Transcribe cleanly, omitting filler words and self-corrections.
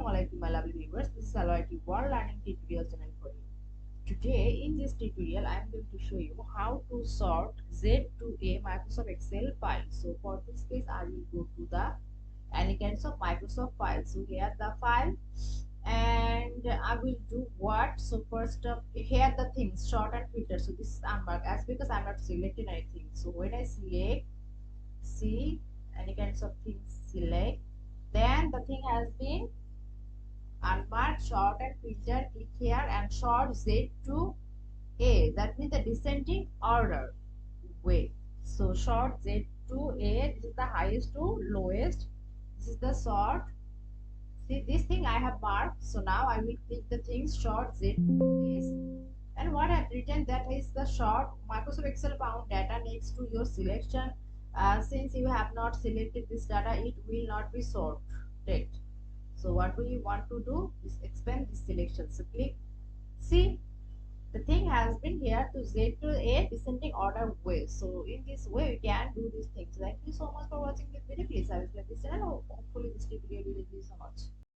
Assalamualaikum my lovely viewers, this is Alrighty World Learning Tutorial channel for you. Today in this tutorial I am going to show you how to sort Z to a Microsoft Excel file. So for this case I will go to the any kinds of Microsoft files. So here the file and I will do what. So first up here the things sort and filter. So this is unmarked as because I'm not selecting anything. So when I select see any kinds of things select, then the thing has been unmarked, sort and filter. Click here and sort Z to A, that means the descending order way. So sort Z to A, this is the highest to lowest, this is the sort. See this thing I have marked, so now I will click the thing sort Z to this, and what I have written that is the sort Microsoft Excel found data next to your selection. Since you have not selected this data, it will not be sorted. So what we want to do is expand this selection. So click, see the thing has been here to Z to A descending order way. So in this way we can do these things. Thank you so much for watching this video. Please subscribe this channel. Hopefully this tutorial will help you so much.